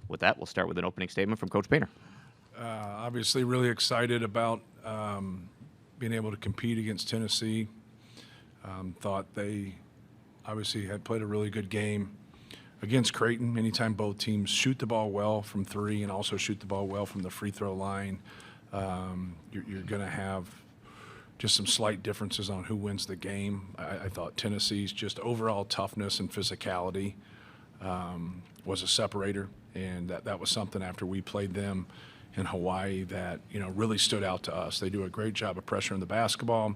With that, we'll start with an opening statement from Coach Painter. Obviously really excited about being able to compete against Tennessee. Thought they obviously had played a really good game against Creighton. Anytime both teams shoot the ball well from three and also shoot the ball well from the free throw line, you're going to have just some slight differences on who wins the game. I thought Tennessee's just overall toughness and physicality was a separator, and that was something after we played them in Hawaii that really stood out to us. They do a great job of pressuring the basketball.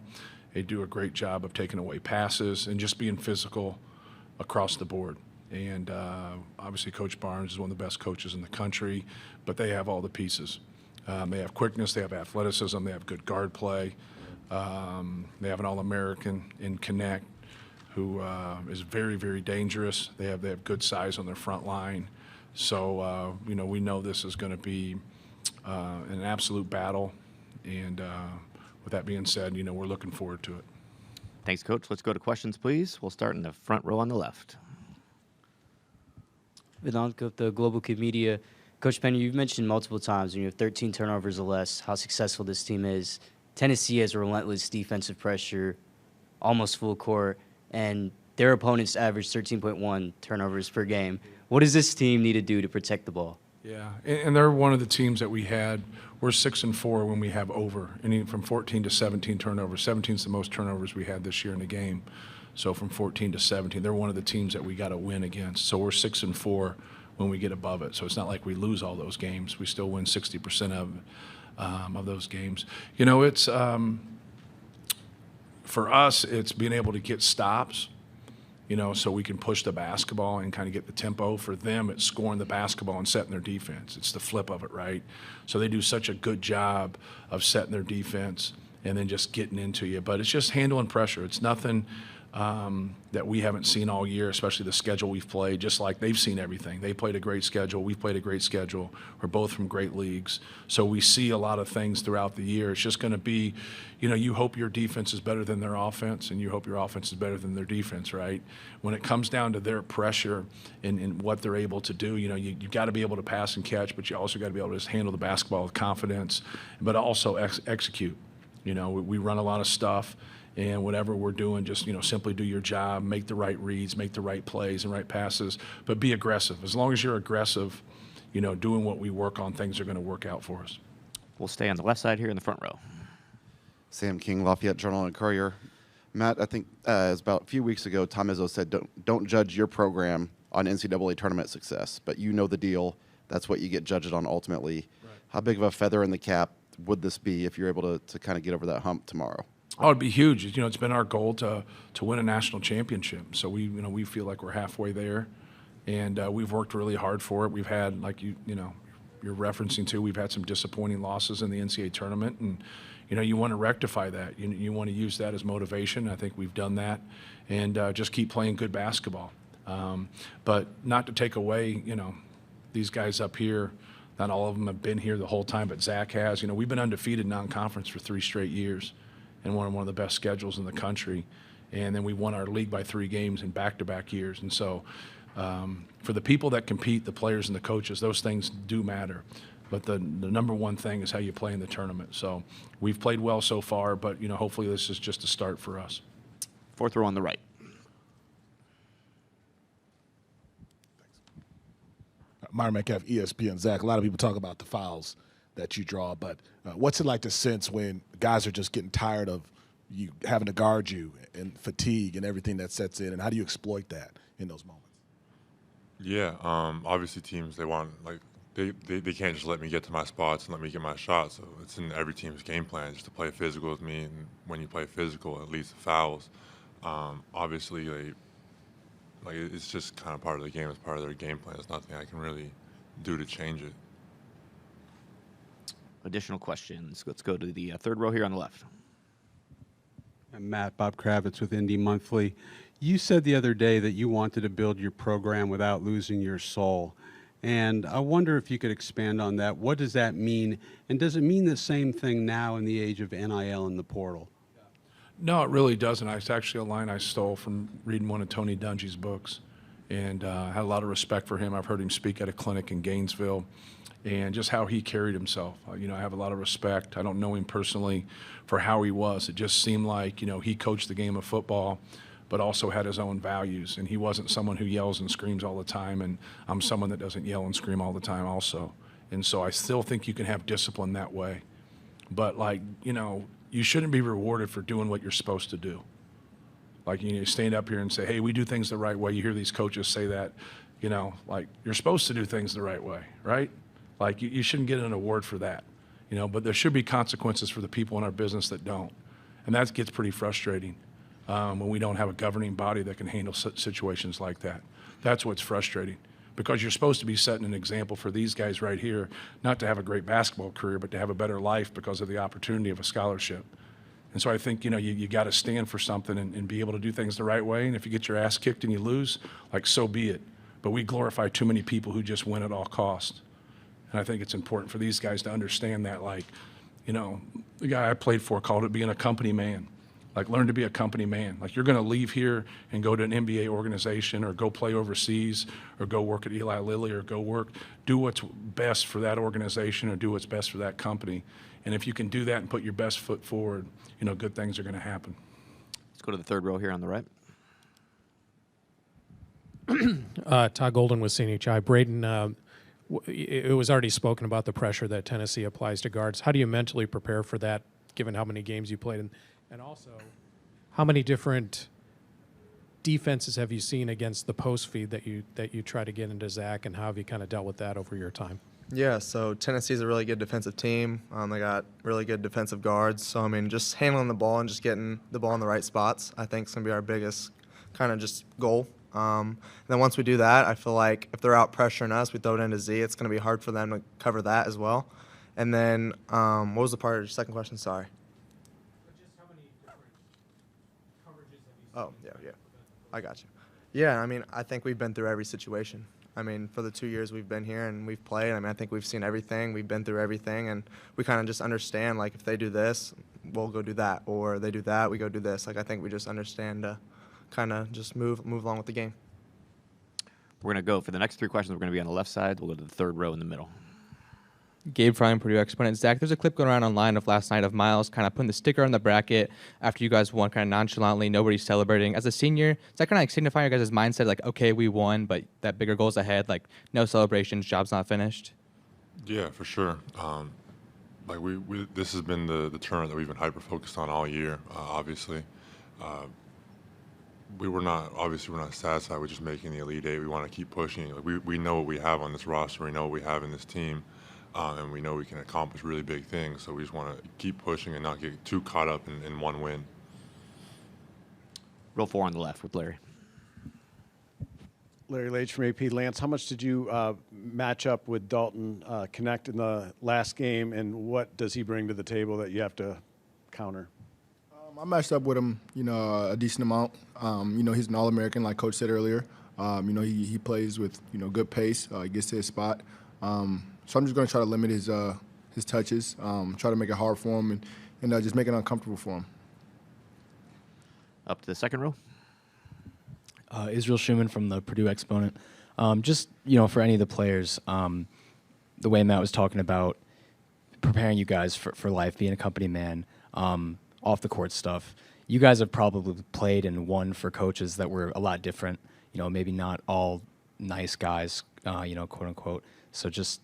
They do a great job of taking away passes and just being physical across the board. And obviously Coach Barnes is one of the best coaches in the country, but they have all the pieces. They have quickness, they have athleticism, they have good guard play. They have an All-American in Connect who is very, very dangerous. They have good size on their front line. So, we know this is going to be an absolute battle. And with that being said, we're looking forward to it. Thanks, Coach. Let's go to questions, please. We'll start in the front row on the left. Vedant of the Global Kid Media. Coach Painter, you've mentioned multiple times when you have 13 turnovers or less how successful this team is. Tennessee has relentless defensive pressure, almost full court, and their opponents average 13.1 turnovers per game. What does this team need to do to protect the ball? Yeah, and they're one of the teams that we had. We're 6-4 when we have over, from 14 to 17 turnovers. 17 is the most turnovers we had this year in the game. So from 14 to 17, they're one of the teams that we got to win against. So we're 6-4 when we get above it. So it's not like we lose all those games. We still win 60% of those games. It's for us, it's being able to get stops, so we can push the basketball and kind of get the tempo. For them, it's scoring the basketball and setting their defense. It's the flip of it, right? So they do such a good job of setting their defense and then just getting into you. But it's just handling pressure. It's nothing that we haven't seen all year, especially the schedule we've played, just like they've seen everything. They played a great schedule. We've played a great schedule. We're both from great leagues. So we see a lot of things throughout the year. It's just going to be, you hope your defense is better than their offense, and you hope your offense is better than their defense, right? When it comes down to their pressure and what they're able to do, you've got to be able to pass and catch, but you also got to be able to just handle the basketball with confidence, but also execute. We run a lot of stuff. And whatever we're doing, just, simply do your job, make the right reads, make the right plays and right passes, but be aggressive. As long as you're aggressive, doing what we work on, things are going to work out for us. We'll stay on the left side here in the front row. Sam King, Lafayette Journal and Courier. Matt, I think it was about a few weeks ago, Tom Izzo said, don't judge your program on NCAA tournament success, but you know the deal. That's what you get judged on ultimately. Right. How big of a feather in the cap would this be if you're able to kind of get over that hump tomorrow? Oh, it'd be huge. It's been our goal to win a national championship. So we feel like we're halfway there, and we've worked really hard for it. We've had, like you're referencing to, we've had some disappointing losses in the NCAA tournament, and you want to rectify that. You want to use that as motivation. I think we've done that, and just keep playing good basketball. But not to take away, these guys up here. Not all of them have been here the whole time, but Zach has. We've been undefeated non-conference for 3 straight years. And one of the best schedules in the country. And then we won our league by 3 games in back-to-back years. And so for the people that compete, the players and the coaches, those things do matter. But the number one thing is how you play in the tournament. So we've played well so far, but, hopefully this is just a start for us. Fourth row on the right. Myron Metcalf, ESPN. Zach, a lot of people talk about the fouls that you draw, but what's it like to sense when guys are just getting tired of you having to guard you and fatigue and everything that sets in, and how do you exploit that in those moments? Yeah, obviously teams, they want, they can't just let me get to my spots and let me get my shots, so it's in every team's game plan just to play physical with me, and when you play physical, it leads to fouls. Obviously, it's just kind of part of the game, it's part of their game plan. There's nothing I can really do to change it. Additional questions. Let's go to the third row here on the left. I'm Matt, Bob Kravitz with Indy Monthly. You said the other day that you wanted to build your program without losing your soul. And I wonder if you could expand on that. What does that mean? And does it mean the same thing now in the age of NIL and the portal? No, it really doesn't. It's actually a line I stole from reading one of Tony Dungy's books. and had a lot of respect for him. I've heard him speak at a clinic in Gainesville, and just how he carried himself. I have a lot of respect. I don't know him personally for how he was. It just seemed like, he coached the game of football, but also had his own values. And he wasn't someone who yells and screams all the time, and I'm someone that doesn't yell and scream all the time also. And so I still think you can have discipline that way. But, you shouldn't be rewarded for doing what you're supposed to do. You stand up here and say, hey, we do things the right way. You hear these coaches say that, you're supposed to do things the right way, right? You shouldn't get an award for that, but there should be consequences for the people in our business that don't. And that gets pretty frustrating when we don't have a governing body that can handle situations like that. That's what's frustrating, because you're supposed to be setting an example for these guys right here, not to have a great basketball career, but to have a better life because of the opportunity of a scholarship. And so I think, you got to stand for something and be able to do things the right way. And if you get your ass kicked and you lose, so be it. But we glorify too many people who just win at all costs. And I think it's important for these guys to understand that, the guy I played for called it being a company man. Learn to be a company man. You're going to leave here and go to an NBA organization or go play overseas or go work at Eli Lilly or do what's best for that organization or do what's best for that company. And if you can do that and put your best foot forward, good things are going to happen. Let's go to the third row here on the right. Todd Golden with CNHI. Braden, it was already spoken about the pressure that Tennessee applies to guards. How do you mentally prepare for that, given how many games you played? And also, how many different defenses have you seen against the post feed that you try to get into Zach, and how have you kind of dealt with that over your time? Yeah, so Tennessee's a really good defensive team. They got really good defensive guards. So, just handling the ball and just getting the ball in the right spots, I think, is going to be our biggest kind of just goal. And then once we do that, I feel like if they're out pressuring us, we throw it into Z, it's going to be hard for them to cover that as well. And then what was the part of your second question? Sorry. Just how many different coverages have you seen? Oh, yeah. I got you. Yeah, I think we've been through every situation. For the 2 years we've been here and we've played, I think we've seen everything. We've been through everything, and we kind of just understand, if they do this, we'll go do that. Or they do that, we go do this. I think we just understand to kind of just move along with the game. We're going to go for the next three questions. We're going to be on the left side. We'll go to the third row in the middle. Gabe Fry, Purdue Exponent. Zach, there's a clip going around online of last night of Miles kind of putting the sticker on the bracket after you guys won kind of nonchalantly. Nobody's celebrating. As a senior, is that kind of signifying your guys' mindset, okay, we won, but that bigger goal's ahead, no celebrations, job's not finished? Yeah, for sure. This has been the tournament that we've been hyper-focused on all year, obviously. We're not satisfied with just making the Elite Eight. We want to keep pushing. We know what we have on this roster. We know what we have in this team. And we know we can accomplish really big things, so we just want to keep pushing and not get too caught up in one win. Row 4 on the left with Larry. Larry Lage from AP. Lance, how much did you match up with Dalton Connect in the last game, and what does he bring to the table that you have to counter? I matched up with him, a decent amount. He's an All-American, like Coach said earlier. He plays with, good pace. He gets to his spot. So I'm just going to try to limit his touches, try to make it hard for him, and just make it uncomfortable for him. Up to the second row. Israel Schumann from the Purdue Exponent. For any of the players, the way Matt was talking about preparing you guys for life, being a company man, off the court stuff, you guys have probably played and won for coaches that were a lot different, maybe not all nice guys, quote unquote. So just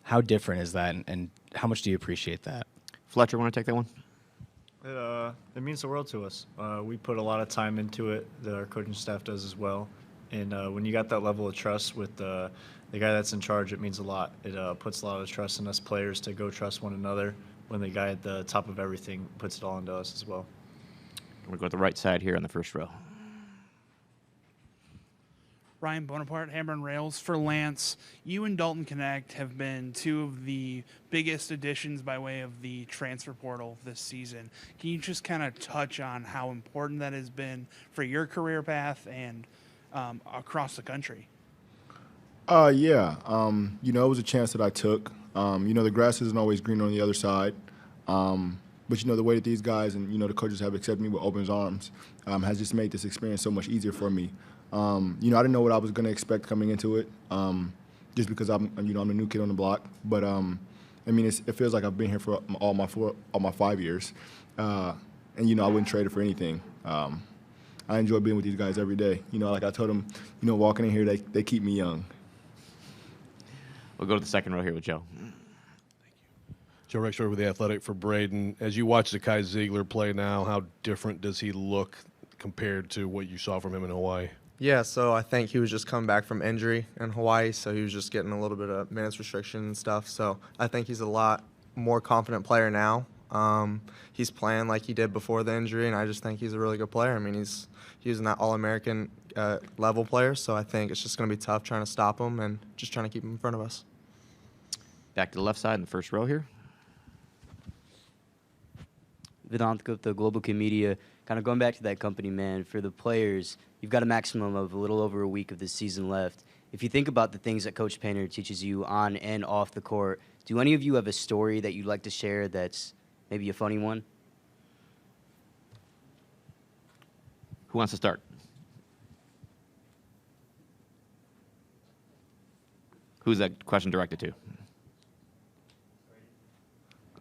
how different is that, and how much do you appreciate that? Fletcher, want to take that one? It means the world to us. We put a lot of time into it. Our coaching staff does as well. And when you got that level of trust with the guy that's in charge, it means a lot. It puts a lot of trust in us players to go trust one another when the guy at the top of everything puts it all into us as well. We're going to go to the right side here on the first row. Ryan Bonaparte, Hammer and Rails. For Lance, you and Dalton Connect have been two of the biggest additions by way of the transfer portal this season. Can you just kind of touch on how important that has been for your career path and across the country? Yeah. It was a chance that I took. The grass isn't always green on the other side. But, the way that these guys and, the coaches have accepted me with open arms has just made this experience so much easier for me. You know, I didn't know what I was going to expect coming into it, just because I'm a new kid on the block. But I mean, it feels like I've been here for all my 5 years, and you know, I wouldn't trade it for anything. I enjoy being with these guys every day. You know, like I told them, you know, walking in here, they keep me young. We'll go to the second row here with Joe. Joe Rexroyd with The Athletic for Braden. As you watch Zakai Ziegler play now, how different does he look compared to what you saw from him in Hawaii? Yeah, so I think he was just coming back from injury in Hawaii, so he was just getting a little bit of minutes restriction and stuff. So I think he's a lot more confident player now. He's playing like he did before the injury, and I just think he's a really good player. I mean, he's using that All-American level player, so I think it's just going to be tough trying to stop him and just trying to keep him in front of us. Back to the left side in the first row here. Vedant Gupta, Global Kid Media. Kind of going back to that company, man, for the players, you've got a maximum of a little over a week of the season left. If you think about the things that Coach Painter teaches you on and off the court, do any of you have a story that you'd like to share that's maybe a funny one? Who wants to start? Who's that question directed to?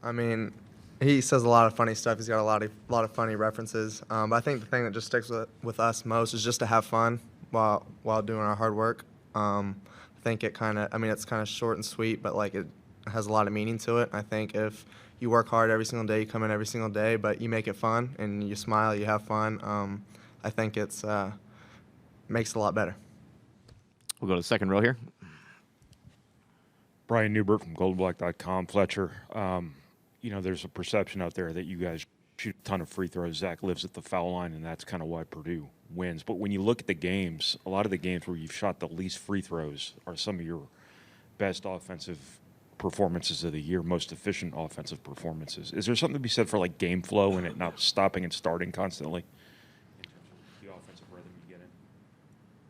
I mean, he says a lot of funny stuff. He's got a lot of funny references. But I think the thing that just sticks with us most is just to have fun while doing our hard work. I think it's kind of short and sweet, but like it has a lot of meaning to it. I think if you work hard every single day, you come in every single day, but you make it fun and you smile, you have fun. I think it's makes it a lot better. We'll go to the second row here. Brian Newbert from goldblack.com. Fletcher, you know, there's a perception out there that you guys shoot a ton of free throws. Zach lives at the foul line, and that's kind of why Purdue wins. But when you look at the games, a lot of the games where you've shot the least free throws are some of your best offensive performances of the year, most efficient offensive performances. Is there something to be said for, like, game flow and it not stopping and starting constantly? In terms of the offensive rhythm you get in?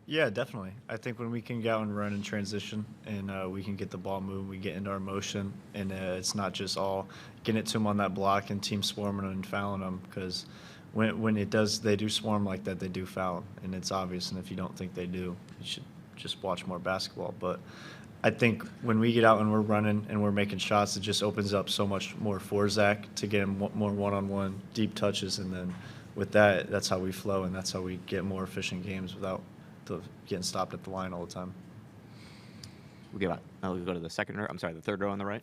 Yeah, definitely. I think when we can get out and run in transition and we can get the ball moving, we get into our motion, and it's not just all getting it to them on that block and team swarming and fouling them, because when they do swarm like that, they do foul them, and it's obvious. And if you don't think they do, you should just watch more basketball. But I think when we get out and we're running and we're making shots, it just opens up so much more for Zach to get him more one-on-one deep touches, and then with that, that's how we flow, and that's how we get more efficient games without getting stopped at the line all the time. Now we'll go to the the third row on the right.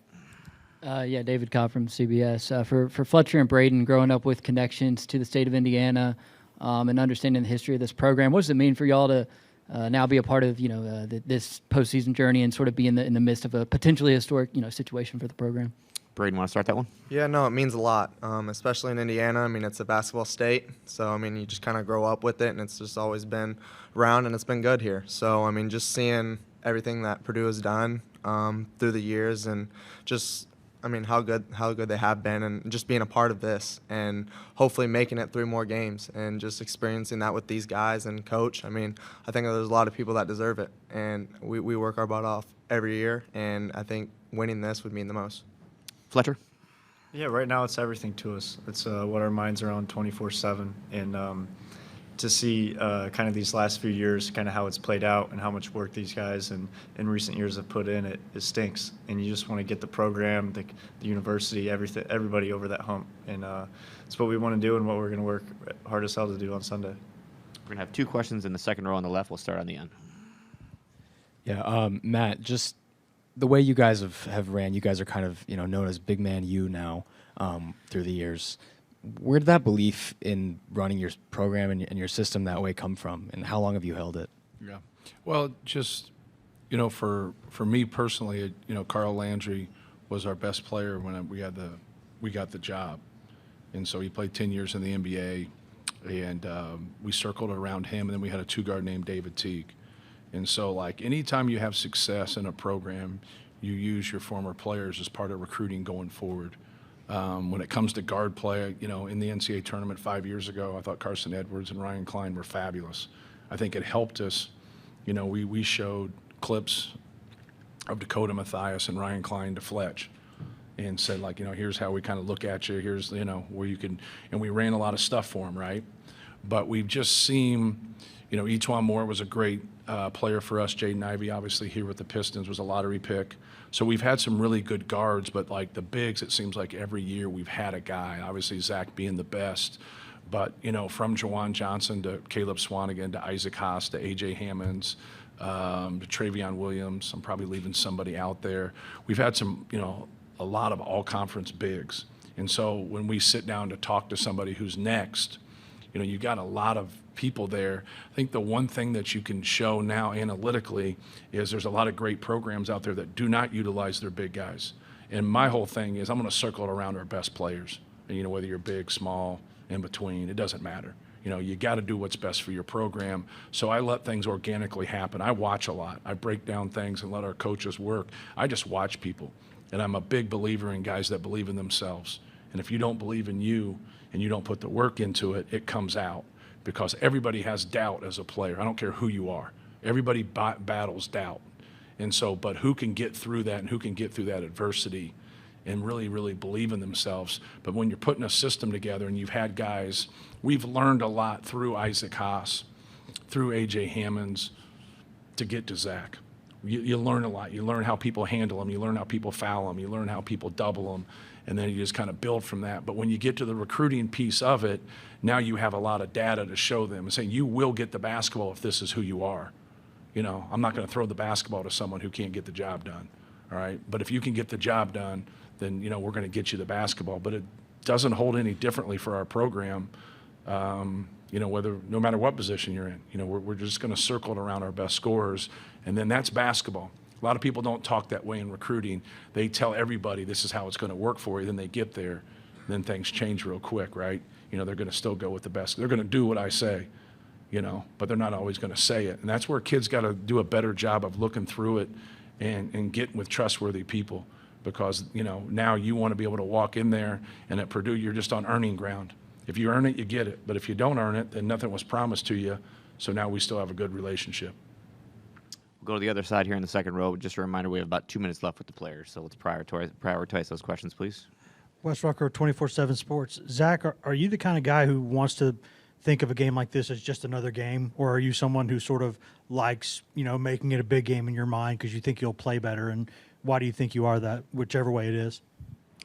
Yeah, David Cobb from CBS. For Fletcher and Braden, growing up with connections to the state of Indiana and understanding the history of this program, what does it mean for y'all to now be a part of this postseason journey and sort of be in the midst of a potentially historic situation for the program? Braden, want to start that one? Yeah, no, it means a lot, especially in Indiana. I mean, it's a basketball state, so, I mean, you just kind of grow up with it, and it's just always been around, and it's been good here. So, I mean, just seeing everything that Purdue has done through the years, and just, I mean, how good they have been, and just being a part of this, and hopefully making it 3 more games, and just experiencing that with these guys and coach. I mean, I think there's a lot of people that deserve it, and we work our butt off every year, and I think winning this would mean the most. Fletcher? Yeah, right now it's everything to us. It's what our minds are on 24/7, and to see kind of these last few years, kind of how it's played out and how much work these guys and in recent years have put in, it stinks. And you just want to get the program, the university, everybody over that hump. And it's what we want to do and what we're going to work hard as hell to do on Sunday. We're going to have 2 questions in the second row on the left. We'll start on the end. Yeah, Matt, just the way you guys have ran, you guys are kind of known as Big Man U now through the years. Where did that belief in running your program and your system that way come from, and how long have you held it? Yeah, well, just for me personally, Carl Landry was our best player when we got the job, and so he played 10 years in the NBA, and we circled around him, and then we had a 2-guard named David Teague. And so, like, anytime you have success in a program, you use your former players as part of recruiting going forward. When it comes to guard play, in the NCAA Tournament 5 years ago, I thought Carson Edwards and Ryan Klein were fabulous. I think it helped us. We showed clips of Dakota Mathias and Ryan Klein to Fletch and said, like, here's how we kind of look at you. Here's, where you can – and we ran a lot of stuff for him, right? But we've just seen – E'Twaun Moore was a great player for us. Jaden Ivey, obviously, here with the Pistons, was a lottery pick. So we've had some really good guards, but like the bigs, it seems like every year we've had a guy. Obviously, Zach being the best. But, from Jawan Johnson to Caleb Swanigan to Isaac Haas to A.J. Hammonds to Travion Williams, I'm probably leaving somebody out there. We've had some, a lot of all-conference bigs. And so when we sit down to talk to somebody who's next, you got a lot of people there. I think the one thing that you can show now analytically is there's a lot of great programs out there that do not utilize their big guys. And my whole thing is I'm going to circle it around our best players. And, whether you're big, small, in between, it doesn't matter. You got to do what's best for your program. So I let things organically happen. I watch a lot. I break down things and let our coaches work. I just watch people. And I'm a big believer in guys that believe in themselves. And if you don't believe in you and you don't put the work into it, it comes out. Because everybody has doubt as a player. I don't care who you are. Everybody battles doubt. And so, but who can get through that and who can get through that adversity and really, really believe in themselves. But when you're putting a system together and you've had guys, we've learned a lot through Isaac Haas, through A.J. Hammonds to get to Zach. You learn a lot. You learn how people handle them. You learn how people foul them. You learn how people double them. And then you just kind of build from that. But when you get to the recruiting piece of it, now you have a lot of data to show them and say, you will get the basketball if this is who you are. I'm not going to throw the basketball to someone who can't get the job done. All right. But if you can get the job done, then, we're going to get you the basketball. But it doesn't hold any differently for our program, no matter what position you're in. We're just going to circle it around our best scorers. And then that's basketball. A lot of people don't talk that way in recruiting. They tell everybody this is how it's going to work for you. Then they get there. Then things change real quick, right? They're going to still go with the best. They're going to do what I say, but they're not always going to say it. And that's where kids got to do a better job of looking through it and getting with trustworthy people. Because, now you want to be able to walk in there, and at Purdue, you're just on earning ground. If you earn it, you get it. But if you don't earn it, then nothing was promised to you. So now we still have a good relationship. We'll go to the other side here in the second row. Just a reminder, we have about 2 minutes left with the players. So let's prioritize those questions, please. Wes Rucker, 24/7 Sports. Zach, are you the kind of guy who wants to think of a game like this as just another game? Or are you someone who sort of likes, making it a big game in your mind because you think you'll play better? And why do you think you are that, whichever way it is?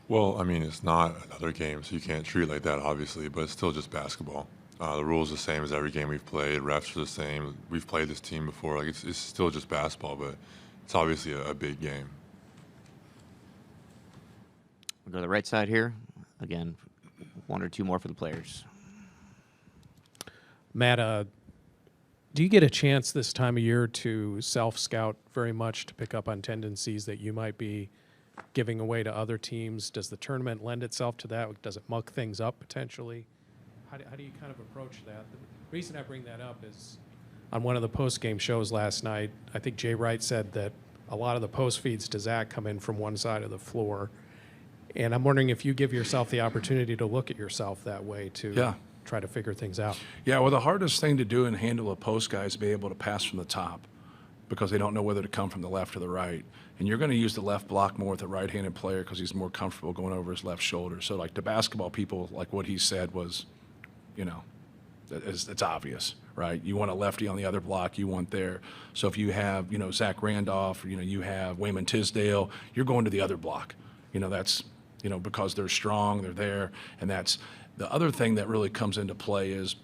Well, it's not another game, so you can't treat it like that, obviously, but it's still just basketball. The rules are the same as every game we've played. Refs are the same. We've played this team before. Like it's still just basketball, but it's obviously a big game. We'll go to the right side here. Again, 1 or 2 more for the players. Matt, do you get a chance this time of year to self-scout very much to pick up on tendencies that you might be giving away to other teams? Does the tournament lend itself to that? Does it muck things up potentially? How do you kind of approach that? The reason I bring that up is on one of the post-game shows last night, I think Jay Wright said that a lot of the post feeds to Zach come in from one side of the floor. And I'm wondering if you give yourself the opportunity to look at yourself that way to try to figure things out. Yeah, well, the hardest thing to do and handle a post guy is be able to pass from the top because they don't know whether to come from the left or the right. And you're going to use the left block more with the right-handed player because he's more comfortable going over his left shoulder. So, like, the basketball people, like what he said was, it's obvious, right? You want a lefty on the other block, you want there. So if you have, Zach Randolph, or, you have Wayman Tisdale, you're going to the other block. That's, because they're strong, they're there. And that's the other thing that really comes into play is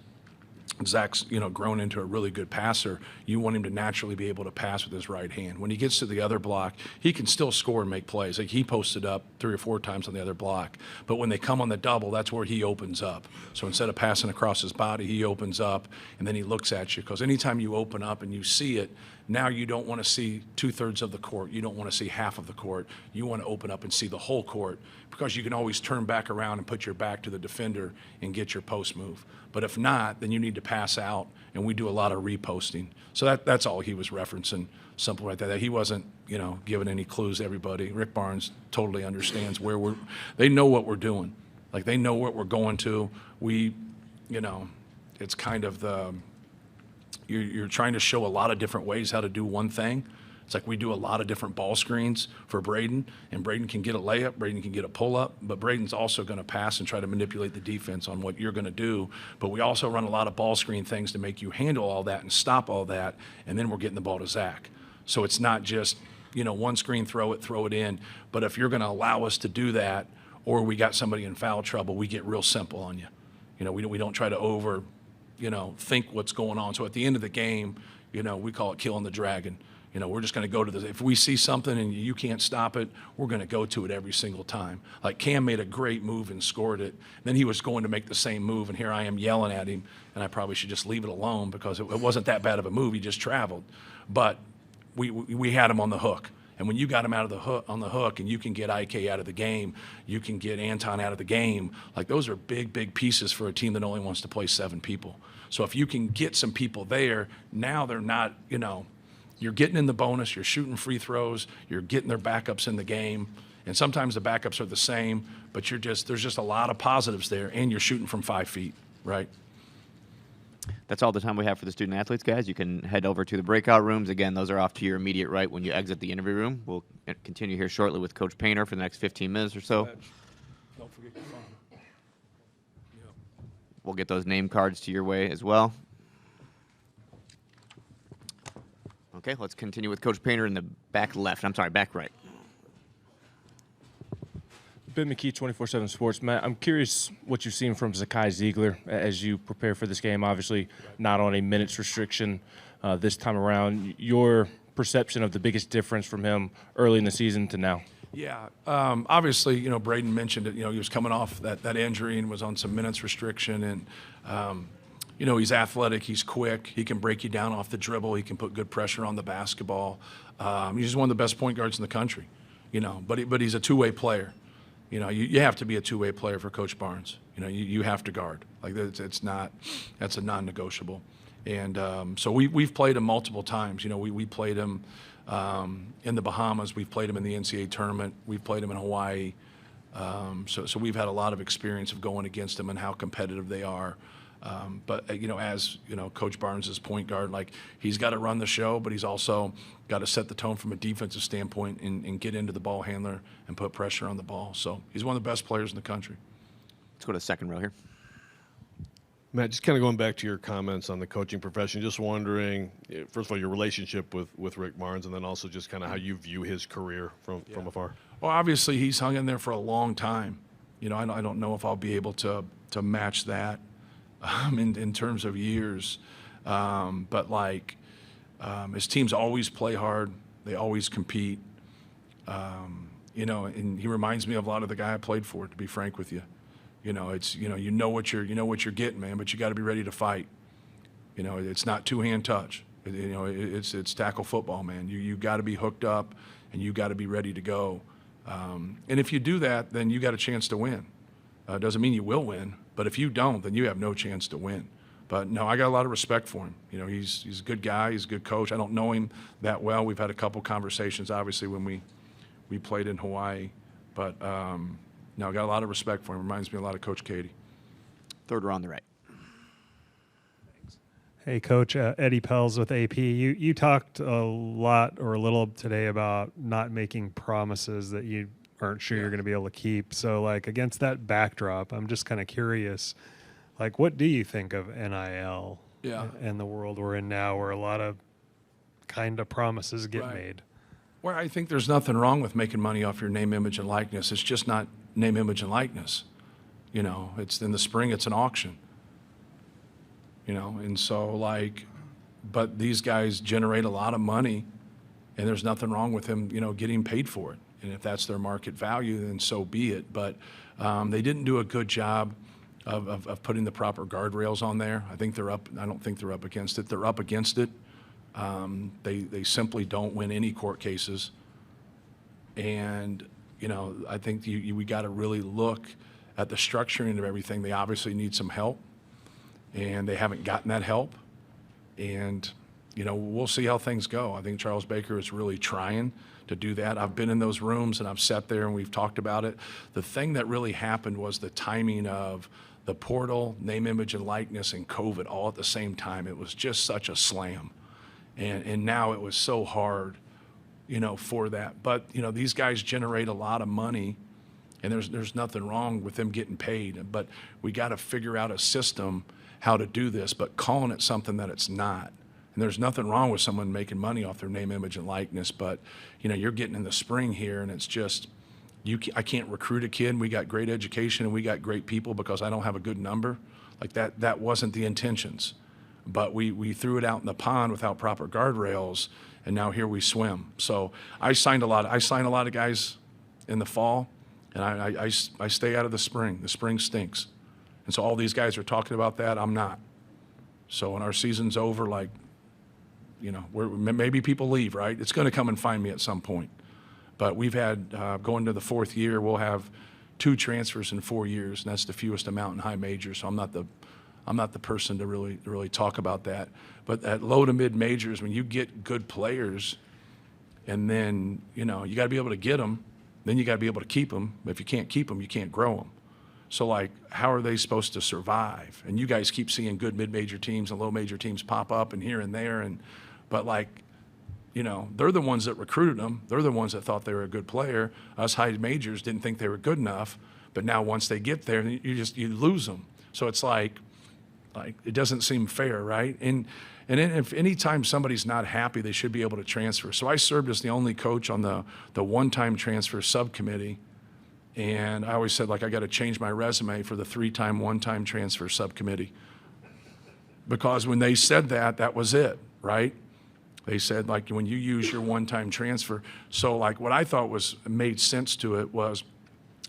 Zach's, grown into a really good passer. You want him to naturally be able to pass with his right hand. When he gets to the other block, he can still score and make plays. Like he posted up 3 or 4 times on the other block. But when they come on the double, that's where he opens up. So instead of passing across his body, he opens up, and then he looks at you. Because anytime you open up and you see it, now you don't want to see 2/3 of the court. You don't want to see half of the court. You want to open up and see the whole court because you can always turn back around and put your back to the defender and get your post move. But if not, then you need to pass out, and we do a lot of reposting. So that's all he was referencing, simple right there. He wasn't, giving any clues to everybody. Rick Barnes totally understands where they know what we're doing. Like they know what we're going to. It's kind of you're trying to show a lot of different ways how to do one thing. It's like we do a lot of different ball screens for Braden, and Braden can get a layup, Braden can get a pull-up, but Braden's also going to pass and try to manipulate the defense on what you're going to do. But we also run a lot of ball screen things to make you handle all that and stop all that, and then we're getting the ball to Zach. So it's not just, one screen, throw it in. But if you're going to allow us to do that, or we got somebody in foul trouble, we get real simple on you. We don't try to think what's going on. So at the end of the game, we call it killing the dragon. We're just going to go to if we see something and you can't stop it, we're going to go to it every single time. Like Cam made a great move and scored it. Then he was going to make the same move, and here I am yelling at him, and I probably should just leave it alone because it wasn't that bad of a move. He just traveled. But we had him on the hook. And when you got him out of the hook, on the hook, and you can get IK out of the game, you can get Anton out of the game, like those are big, big pieces for a team that only wants to play 7 people. So if you can get some people there, now they're not, you're getting in the bonus, you're shooting free throws, you're getting their backups in the game. And sometimes the backups are the same, but there's just a lot of positives there, and you're shooting from 5 feet, right? That's all the time we have for the student athletes, guys. You can head over to the breakout rooms. Again, those are off to your immediate right when you exit the interview room. We'll continue here shortly with Coach Painter for the next 15 minutes or so. Don't forget your phone. We'll get those name cards to your way as well. Okay, let's continue with Coach Painter in the back left. I'm sorry, back right. Ben McKee, 24/7 Sports. Matt, I'm curious what you've seen from Zakai Ziegler as you prepare for this game. Obviously, not on a minutes restriction this time around. Your perception of the biggest difference from him early in the season to now? Yeah, obviously, Braden mentioned it. He was coming off that injury and was on some minutes restriction. And, he's athletic, he's quick, he can break you down off the dribble, he can put good pressure on the basketball. He's one of the best point guards in the country, but he's a two-way player. You have to be a two-way player for Coach Barnes. You have to guard. Like that's a non-negotiable. And so we've played him multiple times. We played him in the Bahamas. We've played him in the NCAA Tournament. We've played him in Hawaii. So we've had a lot of experience of going against them and how competitive they are. But as Coach Barnes is point guard, like he's got to run the show, but he's also got to set the tone from a defensive standpoint and get into the ball handler and put pressure on the ball. So he's one of the best players in the country. Let's go to the second row here. Matt, just kind of going back to your comments on the coaching profession, just wondering, first of all, your relationship with Rick Barnes, and then also just kind of how you view his career from afar. Well, obviously he's hung in there for a long time. I don't know if I'll be able to match that in terms of years. But his teams always play hard. They always compete. And he reminds me of a lot of the guy I played for, to be frank with you. It's you know what you're getting, man, but you got to be ready to fight. It's not two-hand touch. It's tackle football, man. You got to be hooked up and you got to be ready to go. And if you do that, then you got a chance to win. Doesn't mean you will win, but if you don't, then you have no chance to win. But no, I got a lot of respect for him. He's a good guy. He's a good coach. I don't know him that well. We've had a couple conversations, obviously, when we played in Hawaii. But no, I got a lot of respect for him. Reminds me a lot of Coach Edey. Third row on the right. Hey, Coach, Edey Pels with AP. You talked a lot or a little today about not making promises that you aren't sure you're going to be able to keep. So, against that backdrop, I'm just kind of curious, what do you think of NIL and the world we're in now, where a lot of kind of promises get made? Well, I think there's nothing wrong with making money off your name, image, and likeness. It's just not name, image, and likeness. It's in the spring, it's an auction. And so but these guys generate a lot of money, and there's nothing wrong with them, getting paid for it. And if that's their market value, then so be it. But they didn't do a good job of putting the proper guardrails on there. I don't think they're up against it. They're up against it. They simply don't win any court cases. And, I think we got to really look at the structuring of everything. They obviously need some help, and they haven't gotten that help. And, we'll see how things go. I think Charles Baker is really trying to do that. I've been in those rooms and I've sat there and we've talked about it. The thing that really happened was the timing of the portal, name, image, and likeness, and COVID all at the same time. It was just such a slam. And now it was so hard for that. But, these guys generate a lot of money, and there's nothing wrong with them getting paid. But we got to figure out a system how to do this, but calling it something that it's not. And there's nothing wrong with someone making money off their name, image, and likeness. But, you're getting in the spring here, and it's just I can't recruit a kid. We got great education, and we got great people because I don't have a good number. Like that wasn't the intentions. But we threw it out in the pond without proper guardrails, and now here we swim. So I signed a lot of guys in the fall, and I stay out of the spring. The spring stinks. And so all these guys are talking about that. I'm not. So when our season's over, maybe people leave, right? It's going to come and find me at some point. But we've had, going to the fourth year, we'll have 2 transfers in 4 years, and that's the fewest amount in high majors. So I'm not the person to really talk about that. But at low to mid majors, when you get good players, and then you got to be able to get them, then you got to be able to keep them. If you can't keep them, you can't grow them. So how are they supposed to survive? And you guys keep seeing good mid major teams and low major teams pop up and here and there, but they're the ones that recruited them. They're the ones that thought they were a good player. Us high majors didn't think they were good enough, but now once they get there, you lose them. So it's like it doesn't seem fair, right? And then if anytime somebody's not happy, they should be able to transfer. So I served as the only coach on the one-time transfer subcommittee, and I always said I got to change my resume for the 3-time one-time transfer subcommittee, because when they said that was it, right? They said when you use your one-time transfer. So what I thought made sense to it was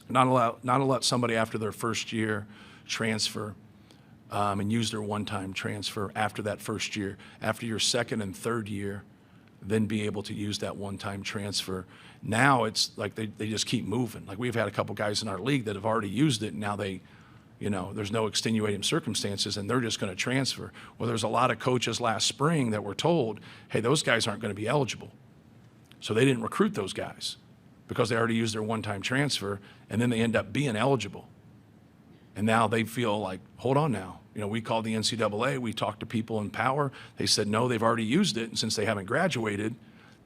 not let somebody after their first year transfer and use their one-time transfer after that first year. After your second and third year, then be able to use that one-time transfer. Now it's they just keep moving. We've had a couple guys in our league that have already used it, and now there's no extenuating circumstances, and they're just going to transfer. Well, there's a lot of coaches last spring that were told, hey, those guys aren't going to be eligible. So they didn't recruit those guys because they already used their one-time transfer, and then they end up being eligible. And now they feel hold on now. We called the NCAA. We talked to people in power. They said, no, they've already used it, and since they haven't graduated,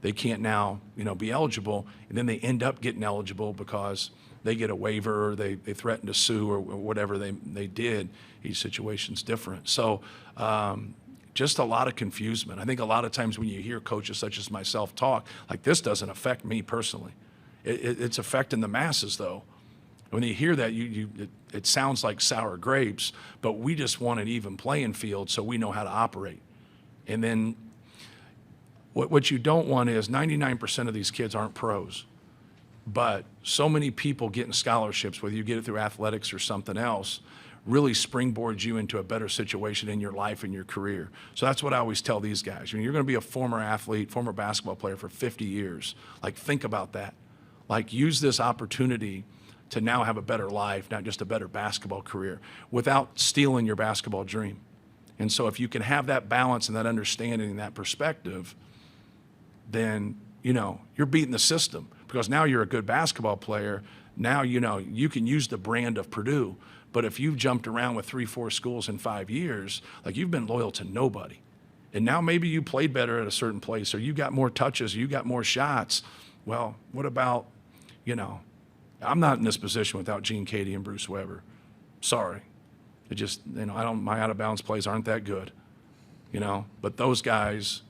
they can't now, be eligible. And then they end up getting eligible because they get a waiver, or they threaten to sue, or whatever they did. Each situation's different. So just a lot of confusement. I think a lot of times when you hear coaches such as myself talk, this doesn't affect me personally. It's affecting the masses, though. When you hear that, it sounds like sour grapes, but we just want an even playing field so we know how to operate. And then what you don't want is 99% of these kids aren't pros. But so many people getting scholarships, whether you get it through athletics or something else, really springboards you into a better situation in your life and your career. So that's what I always tell these guys. You're going to be a former athlete, former basketball player for 50 years. Think about that. Use this opportunity to now have a better life, not just a better basketball career, without stealing your basketball dream. And so if you can have that balance and that understanding and that perspective, then, you're beating the system. Because now you're a good basketball player. Now, you can use the brand of Purdue. But if you've jumped around with 3-4 schools in 5 years, you've been loyal to nobody. And now maybe you played better at a certain place, or you got more touches, or you got more shots. Well, what about, I'm not in this position without Gene Cady and Bruce Weber. Sorry. It just, my out-of-bounds plays aren't that good. But those guys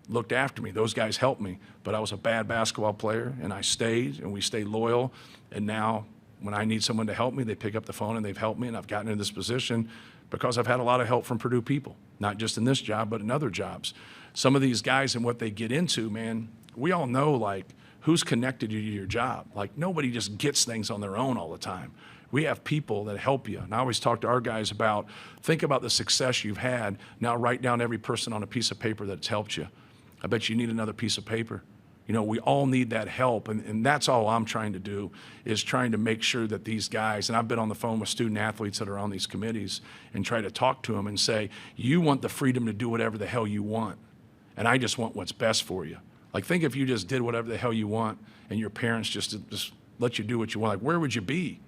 looked after me. Those guys helped me. But I was a bad basketball player, and I stayed, and we stayed loyal. And now when I need someone to help me, they pick up the phone, and they've helped me, and I've gotten in this position because I've had a lot of help from Purdue people, not just in this job, but in other jobs. Some of these guys and what they get into, man, we all know, who's connected you to your job. Nobody just gets things on their own all the time. We have people that help you. And I always talk to our guys about, think about the success you've had. Now write down every person on a piece of paper that's helped you. I bet you need another piece of paper. We all need that help, and that's all I'm trying to do, is trying to make sure that these guys, and I've been on the phone with student athletes that are on these committees and try to talk to them and say, you want the freedom to do whatever the hell you want, and I just want what's best for you. Think if you just did whatever the hell you want and your parents just let you do what you want, where would you be?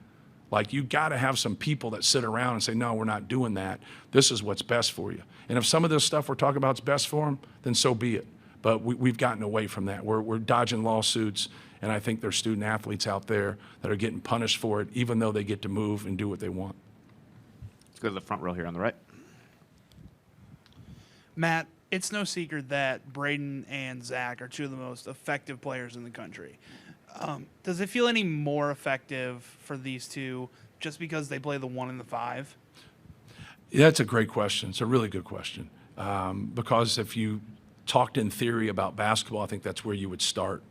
You got to have some people that sit around and say, no, we're not doing that. This is what's best for you. And if some of this stuff we're talking about is best for them, then so be it. But we've gotten away from that. We're dodging lawsuits, and I think there's student athletes out there that are getting punished for it, even though they get to move and do what they want. Let's go to the front row here on the right. Matt, it's no secret that Braden and Zach are two of the most effective players in the country. Does it feel any more effective for these two just because they play the 1 and the 5? Yeah, that's a great question. It's a really good question. Because if you talked in theory about basketball, I think that's where you would start.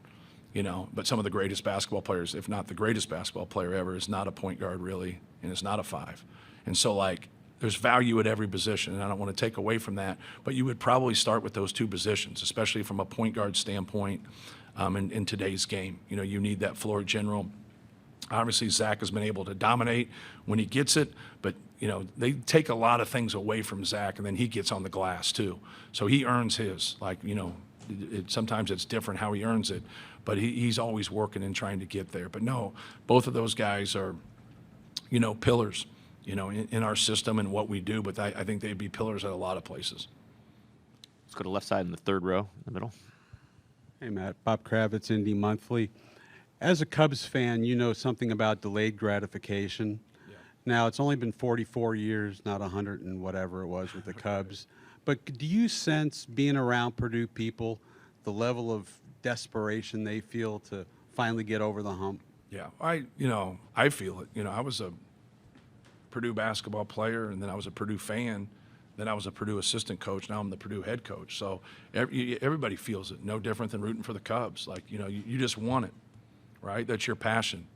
But some of the greatest basketball players, if not the greatest basketball player ever, is not a point guard really, and is not a 5. And so, like, there's value at every position, and I don't want to take away from that, but you would probably start with those 2 positions, especially from a point guard standpoint in today's game. You need that floor general. Obviously, Zach has been able to dominate when he gets it, but, they take a lot of things away from Zach, and then he gets on the glass too. So he earns his. Sometimes it's different how he earns it, but he's always working and trying to get there. But no, both of those guys are, pillars, in our system and what we do, but I think they'd be pillars at a lot of places. Let's go to left side in the third row in the middle. Hey, Matt. Bob Kravitz, Indy Monthly. As a Cubs fan, you know something about delayed gratification. Yeah. Now, it's only been 44 years, not 100 and whatever it was with the Cubs. But do you sense, being around Purdue people, the level of desperation they feel to finally get over the hump? Yeah, I feel it. I was a Purdue basketball player, and then I was a Purdue fan. Then I was a Purdue assistant coach. Now I'm the Purdue head coach. So everybody feels it. No different than rooting for the Cubs. Like, you just want it, right? That's your passion.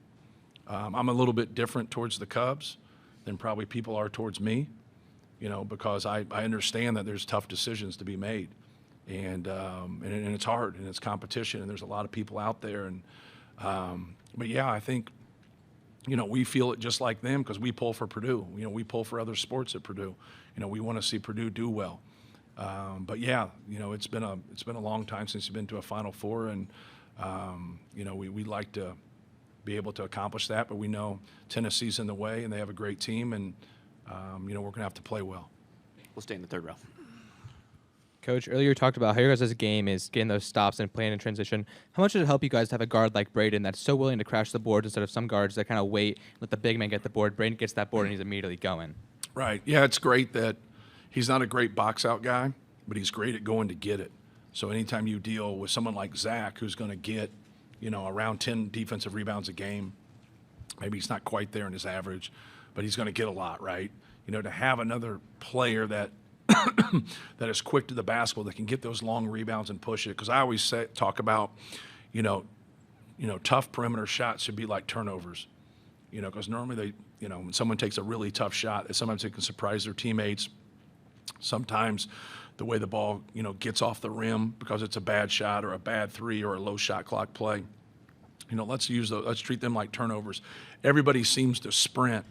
I'm a little bit different towards the Cubs than probably people are towards me, because I understand that there's tough decisions to be made. And it's hard, and it's competition, and there's a lot of people out there. But yeah, I think, we feel it just like them because we pull for Purdue. We pull for other sports at Purdue. We want to see Purdue do well. But yeah, it's been a long time since you've been to a Final Four, and we'd like to be able to accomplish that. But we know Tennessee's in the way, and they have a great team, and we're going to have to play well. We'll stay in the third row. Coach, earlier you talked about how your guys' game is getting those stops and playing in transition. How much does it help you guys to have a guard like Braden that's so willing to crash the boards instead of some guards that kind of wait, let the big man get the board? Braden gets that board and he's immediately going. Right. Yeah, it's great that he's not a great box-out guy, but he's great at going to get it. So anytime you deal with someone like Zach who's going to get, around 10 defensive rebounds a game, maybe he's not quite there in his average, but he's going to get a lot, right? To have another player that that is quick to the basketball, that can get those long rebounds and push it. Because I always talk about, tough perimeter shots should be like turnovers. Because normally when someone takes a really tough shot, sometimes they can surprise their teammates. Sometimes the way the ball, gets off the rim because it's a bad shot or a bad 3 or a low shot clock play. Let's treat them like turnovers. Everybody seems to sprint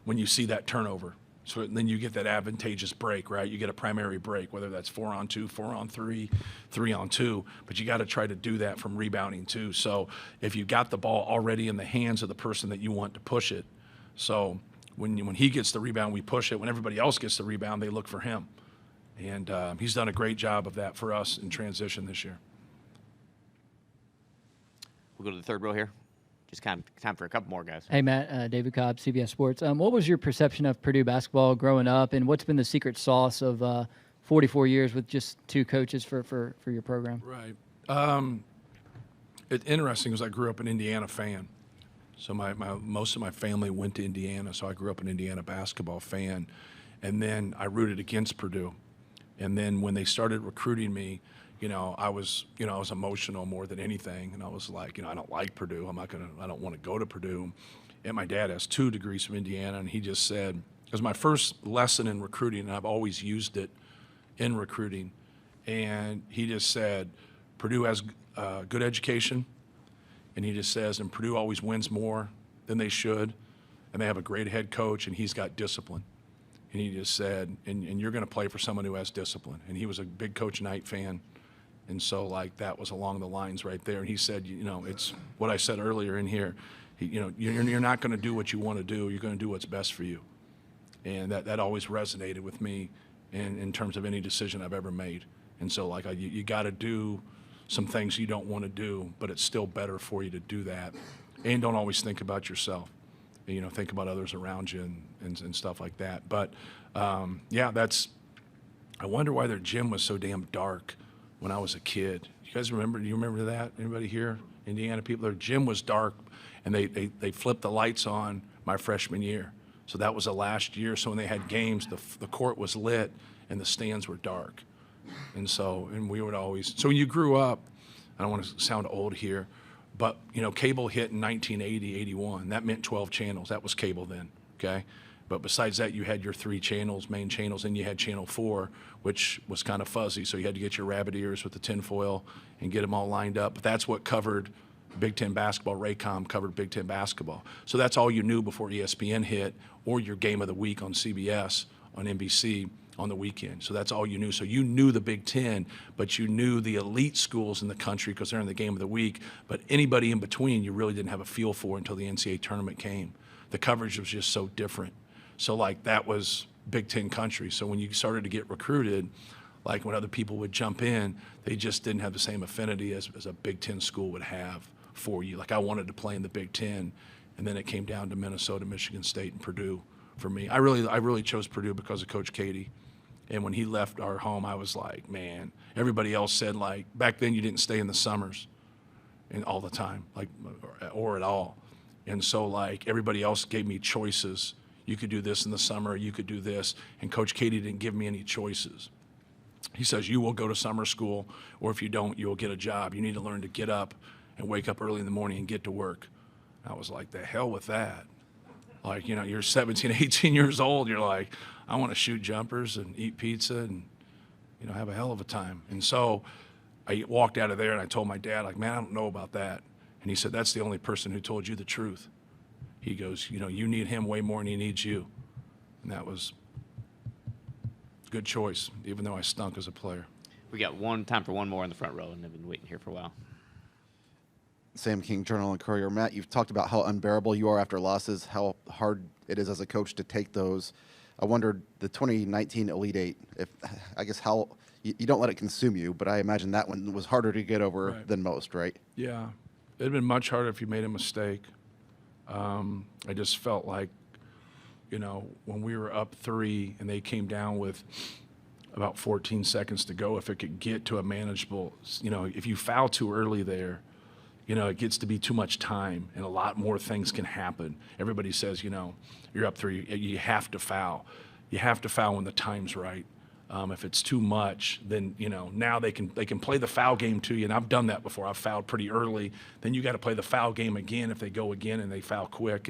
when you see that turnover. So then you get that advantageous break, right? You get a primary break, whether that's 4-on-2, 4-on-3, 3-on-2, but you got to try to do that from rebounding too. So if you got the ball already in the hands of the person that you want to push it, so when he gets the rebound, we push it. When everybody else gets the rebound, they look for him. And he's done a great job of that for us in transition this year. We'll go to the third row here. Just time for a couple more guys. Hey, Matt, David Cobb, CBS Sports. What was your perception of Purdue basketball growing up, and what's been the secret sauce of 44 years with just 2 coaches for your program? Right. It's interesting because I grew up an Indiana fan. So most of my family went to Indiana, so I grew up an Indiana basketball fan. And then I rooted against Purdue. And then when they started recruiting me, I was emotional more than anything, and I was like, I don't like Purdue. I don't want to go to Purdue. And my dad has 2 degrees from Indiana, and he just said, it was my first lesson in recruiting, and I've always used it in recruiting. And he just said, Purdue has good education, and he just says, and Purdue always wins more than they should, and they have a great head coach, and he's got discipline. And he just said, and you're going to play for someone who has discipline. And he was a big Coach Knight fan. And so, that was along the lines right there. And he said, it's what I said earlier in here. You're not going to do what you want to do. You're going to do what's best for you. And that always resonated with me in terms of any decision I've ever made. And so, like, you got to do some things you don't want to do, but it's still better for you to do that. And don't always think about yourself. You know, think about others around you and stuff like that. But, yeah, I wonder why their gym was so damn dark when I was a kid. You guys remember? Do you remember that? Anybody here? Indiana people? Their gym was dark, and they flipped the lights on my freshman year. So that was the last year. So when they had games, the court was lit and the stands were dark. And we would always, so when you grew up, I don't want to sound old here, but, you know, cable hit in 1980, 81. That meant 12 channels. That was cable then, okay? But besides that, you had your 3 channels, main channels, and you had Channel 4, which was kind of fuzzy. So you had to get your rabbit ears with the tinfoil and get them all lined up. But that's what covered Big Ten basketball. Raycom covered Big Ten basketball. So that's all you knew before ESPN hit, or your game of the week on CBS, on NBC on the weekend. So that's all you knew. So you knew the Big Ten, but you knew the elite schools in the country because they're in the game of the week. But anybody in between, you really didn't have a feel for until the NCAA tournament came. The coverage was just so different. So, like, that was Big Ten country. So when you started to get recruited, like when other people would jump in, they just didn't have the same affinity as a Big Ten school would have for you. Like, I wanted to play in the Big Ten, and then it came down to Minnesota, Michigan State, and Purdue for me. I really chose Purdue because of Coach Edey. And when he left our home, I was like, man, everybody else said, like, back then you didn't stay in the summers and all the time, like, or at all. And so, like, everybody else gave me choices. You could do this in the summer, you could do this. And Coach Edey didn't give me any choices. He says, you will go to summer school, or if you don't, you'll get a job. You need to learn to get up and wake up early in the morning and get to work. I was like, the hell with that. Like, you know, you're 17, 18 years old. You're like, I want to shoot jumpers and eat pizza and, you know, have a hell of a time. And so I walked out of there and I told my dad, like, man, I don't know about that. And he said, that's the only person who told you the truth. He goes, you know, you need him way more than he needs you. And that was a good choice, even though I stunk as a player. We got time for one more in the front row, and I've been waiting here for a while. Sam King, Journal and Courier. Matt, you've talked about how unbearable you are after losses, how hard it is as a coach to take those. I wondered, the 2019 Elite Eight, how you don't let it consume you, but I imagine that one was harder to get over than most, right? Yeah. It'd been much harder if you made a mistake. I just felt like, you know, when we were up 3 and they came down with about 14 seconds to go, if it could get to a manageable, you know, if you foul too early there, you know, it gets to be too much time and a lot more things can happen. Everybody says, you know, you're up 3, you have to foul. You have to foul when the time's right. If it's too much, then, you know, now they can play the foul game to you. And I've done that before. I've fouled pretty early. Then you got to play the foul game again if they go again and they foul quick.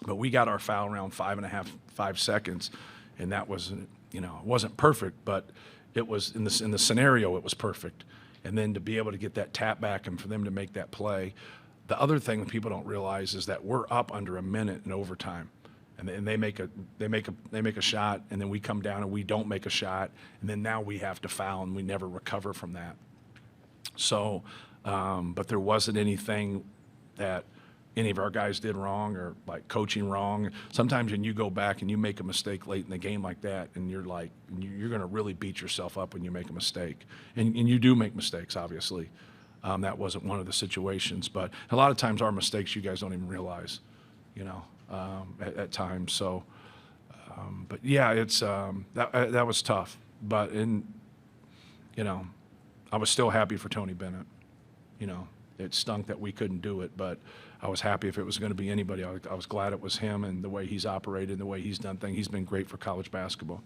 But we got our foul around 5 seconds. And that wasn't, you know, it wasn't perfect, but it was in the scenario, it was perfect. And then to be able to get that tap back and for them to make that play. The other thing that people don't realize is that we're up under a minute in overtime. And they make a shot, and then we come down and we don't make a shot, and then now we have to foul, and we never recover from that. So, but there wasn't anything that any of our guys did wrong or like coaching wrong. Sometimes when you go back and you make a mistake late in the game like that, and you're like, you're going to really beat yourself up when you make a mistake, and you do make mistakes, obviously. That wasn't one of the situations, but a lot of times our mistakes you guys don't even realize, you know. At times. So, but yeah, it's that was tough. But you know, I was still happy for Tony Bennett. You know, it stunk that we couldn't do it, but I was happy if it was going to be anybody. I was glad it was him and the way he's operated and the way he's done things. He's been great for college basketball.